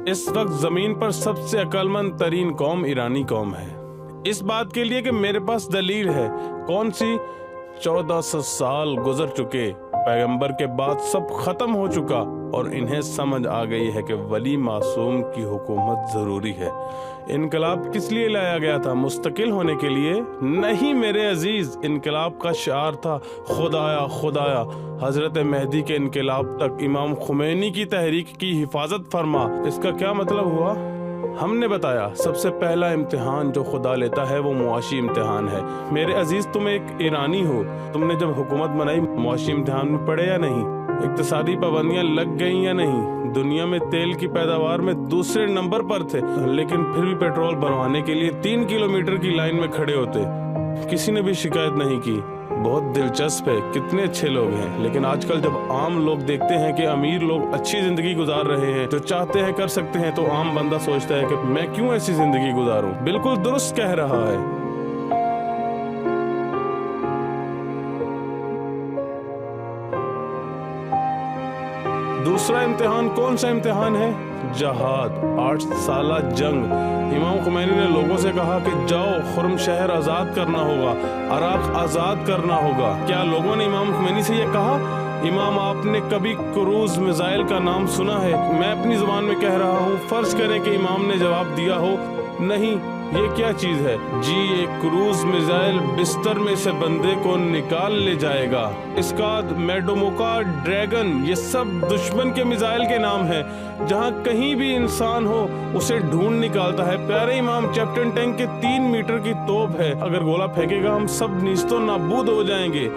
इस वक्त जमीन पर सबसे अक्लमंद तरीन कौम ईरानी कौम है। इस बात के लिए कि मेरे पास दलील है। कौन सी? 1400 साल गुजर चुके, पैगंबर के बाद सब खत्म हो चुका और इन्हें समझ आ गई है कि वली मासूम की हुकूमत जरूरी है। इनकलाब किस लिए लाया गया था? मुस्तकिल होने के लिए नहीं मेरे अजीज। इनकलाब का शिआर था खुदाया खुदाया। हजरत मेहदी के इनकलाब तक इमाम खुमैनी की तहरीक की हिफाजत फरमा। इसका क्या मतलब हुआ? हमने बताया सबसे पहला इम्तिहान जो खुदा लेता है वो मुआशी इम्तिहान है। मेरे अजीज, तुम एक ईरानी हो, तुमने जब हुकूमत बनाई मुआशी इम्तिहान में पढ़े या नहीं? इक्तिसादी पाबंदियां लग गई या नहीं? दुनिया में तेल की पैदावार में दूसरे नंबर पर थे, लेकिन फिर भी पेट्रोल भरवाने के लिए 3 किलोमीटर की लाइन में खड़े होते। किसी ने भी शिकायत नहीं की। बहुत दिलचस्प है, कितने अच्छे लोग हैं। लेकिन आजकल जब आम लोग देखते हैं कि अमीर लोग अच्छी जिंदगी गुजार रहे हैं, जो चाहते हैं कर सकते हैं, तो आम बंदा सोचता है कि मैं क्यों ऐसी जिंदगी गुजारूं। बिल्कुल दुरुस्त कह रहा है। दूसरा इम्तिहान कौन सा इम्तिहान है? जहाद, 8 साला जंग। इमाम खुमैनी ने लोगों से कहा कि जाओ खुर्म शहर आजाद करना होगा, अराक आजाद करना होगा। क्या लोगों ने इमाम खुमैनी से ये कहा? इमाम, आपने कभी क्रूज मिसाइल का नाम सुना है? मैं अपनी जुबान में कह रहा हूँ, फर्ज करें कि इमाम ने जवाब दिया हो, नहीं। ये क्या चीज है? जी, एक क्रूज मिसाइल बिस्तर में से बंदे को निकाल ले जाएगा। इस्काद, मेडोमोका, ड्रैगन, ये सब दुश्मन के मिसाइल के नाम हैं। जहाँ कहीं भी इंसान हो उसे ढूंढ निकालता है। प्यारे इमाम, कैप्टन टैंक के 3 मीटर की तोप है, अगर गोला फेंकेगा हम सब नीस्तो नाबूद हो जाएंगे।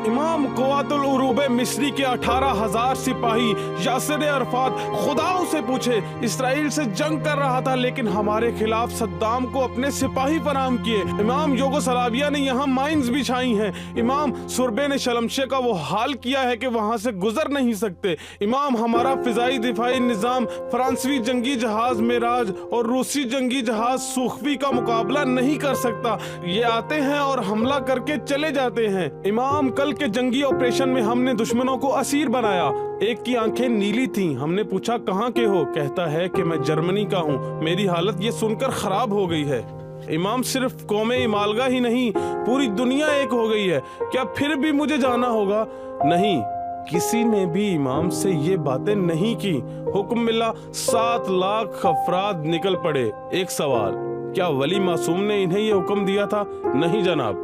इमाम, क़ुव्वातुल उरूबे मिस्री के 18,000 सिपाही यासिर अरफात खुदा उसे पूछे इसराइल से जंग कर रहा था, लेकिन हमारे खिलाफ सद्दाम को अपने सिपाही फराहम किए। इमाम, योगोस्लाविया ने यहाँ माइंस बिछाई हैं। इमाम, सुरबे ने शलमशे का वो हाल किया है कि वहाँ से गुजर नहीं सकते। इमाम, हमारा फिजाई दिफाई निजाम फ्रांसीसी जंगी जहाज मिराज और रूसी जंगी जहाज सुख्वी का मुकाबला नहीं कर सकता। ये आते हैं और हमला करके चले जाते हैं। इमाम, कल के जंगी ऑपरेशन में हमने दुश्मनों को असीर बनाया। एक की आंखें नीली थीं। हमने पूछा कहाँ के हो? कहता है कि मैं जर्मनी का हूँ। मेरी हालत ये सुनकर खराब हो गई है। इमाम, सिर्फ कौमे इमालगा ही नहीं, पूरी दुनिया एक हो गई है। क्या फिर भी मुझे जाना होगा? नहीं, किसी ने भी इमाम से ये बातें नहीं की। हुक्म मिला, 7 लाख अफराद निकल पड़े। एक सवाल, क्या वली मासूम ने इन्हें ये हुक्म दिया था? नहीं जनाब,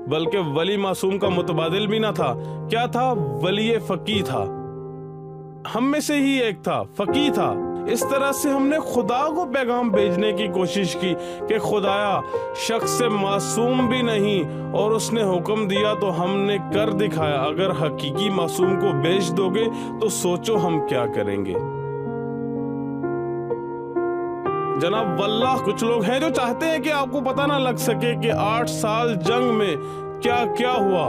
बल्कि वली मासूम का मुतबादिल भी ना था। क्या था? वली फकी था। हम में से ही एक था, फकी था। इस तरह से हमने खुदा को पैगाम भेजने की कोशिश की कि खुदाया शख्स से मासूम भी नहीं, और उसने हुक्म दिया तो हमने कर दिखाया। अगर हकीकी मासूम को भेज दोगे तो सोचो हम क्या करेंगे। जनाब, वल्लाह कुछ लोग हैं जो चाहते हैं कि आपको पता ना लग सके कि 8 साल जंग में क्या क्या हुआ।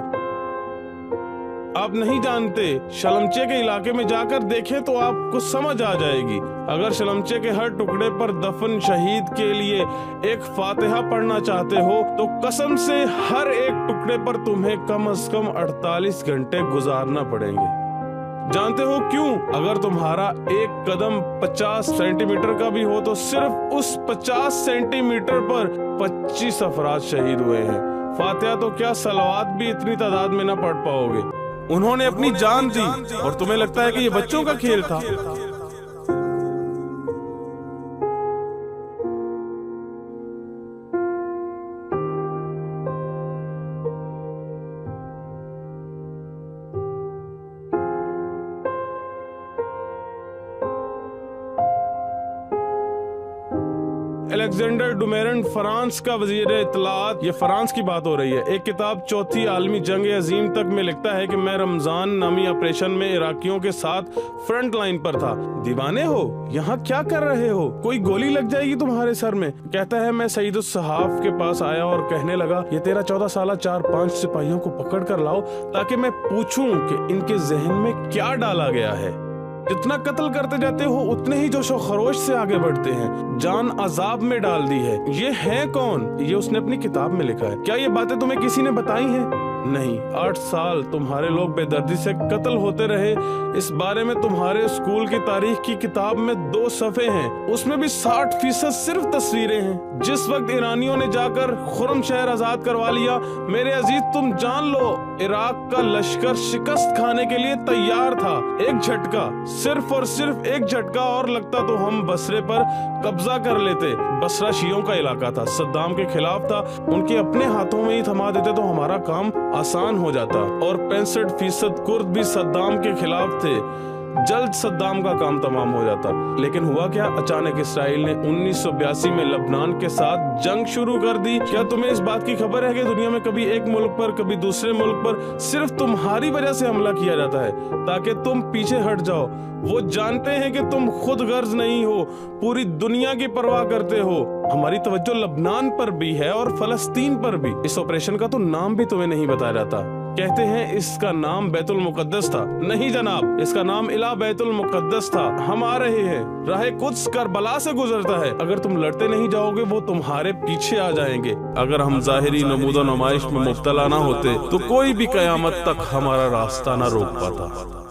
आप नहीं जानते। शलमचे के इलाके में जाकर देखें तो आपको समझ आ जाएगी। अगर शलमचे के हर टुकड़े पर दफन शहीद के लिए एक फातिहा पढ़ना चाहते हो तो कसम से हर एक टुकड़े पर तुम्हें कम से कम 48 घंटे गुजारना पड़ेंगे। जानते हो क्यों? अगर तुम्हारा एक कदम 50 सेंटीमीटर का भी हो तो सिर्फ उस 50 सेंटीमीटर पर 25 अफराद शहीद हुए हैं। फातिहा तो क्या, सलवात भी इतनी तादाद में ना पढ़ पाओगे। उन्होंने अपनी जान दी और तुम्हें लगता है कि ये बच्चों का खेल था। अलेक्जेंडर डुमेरन फ्रांस का वजीर इत्तलात, ये फ्रांस की बात हो रही है, एक किताब चौथी आलमी जंग अजीम तक में लिखता है कि मैं रमजान नामी ऑपरेशन में इराकियों के साथ फ्रंट लाइन पर था। दीवाने हो? यहाँ क्या कर रहे हो? कोई गोली लग जाएगी तुम्हारे सर में। कहता है मैं सईदुस सहाफ के पास आया और कहने लगा ये तेरा 14 साला 4-5 सिपाहियों को पकड़ कर लाओ ताकि मैं पूछूं कि इनके जहन में क्या डाला गया है। जितना कत्ल करते जाते हो उतने ही जोशो खरोश से आगे बढ़ते हैं। जान अजाब में डाल दी है। ये है कौन? ये उसने अपनी किताब में लिखा है। क्या ये बातें तुम्हें किसी ने बताई हैं? नहीं, 8 साल तुम्हारे लोग बेदर्दी से कत्ल होते रहे, इस बारे में तुम्हारे स्कूल की तारीख की किताब में 2 सफ़े हैं, उसमें भी 60% सिर्फ तस्वीरें हैं। जिस वक्त ईरानियों ने जाकर खुर्म शहर आजाद करवा लिया, मेरे अजीज तुम जान लो, इराक का लश्कर शिकस्त खाने के लिए तैयार था। एक झटका, सिर्फ और सिर्फ एक झटका और लगता तो हम बसरे पर कब्जा कर लेते। बसरा शियों का इलाका था, सद्दाम के खिलाफ था, उनके अपने हाथों में ही थमा देते तो हमारा काम आसान हो जाता। और 65% कुर्द भी सद्दाम के खिलाफ थे, जल्द सद्दाम का काम तमाम हो जाता। लेकिन हुआ क्या, अचानक इसराइल ने 1982 में लबनान के साथ जंग शुरू कर दी। क्या तुम्हें इस बात की खबर है कि दुनिया में कभी एक मुल्क पर कभी दूसरे मुल्क पर सिर्फ तुम्हारी वजह से हमला किया जाता है ताकि तुम पीछे हट जाओ। वो जानते हैं कि तुम खुद गर्ज नहीं हो, पूरी दुनिया की परवाह करते हो। हमारी तवज्जो लबनान पर भी है और फलस्तीन पर भी। इस ऑपरेशन का तो नाम भी तुम्हें नहीं बताया जाता। कहते हैं इसका नाम बैतुल मुकद्दस था। नहीं जनाब, इसका नाम इला बैतुल मुकद्दस था। हम आ रहे हैं, राह कुद्स करबला से गुजरता है। अगर तुम लड़ते नहीं जाओगे वो तुम्हारे पीछे आ जाएंगे। अगर हम ज़ाहिरी नमूद नुमाइश में मुब्तला ना होते तो कोई भी कयामत तक हमारा रास्ता ना रोक पाता।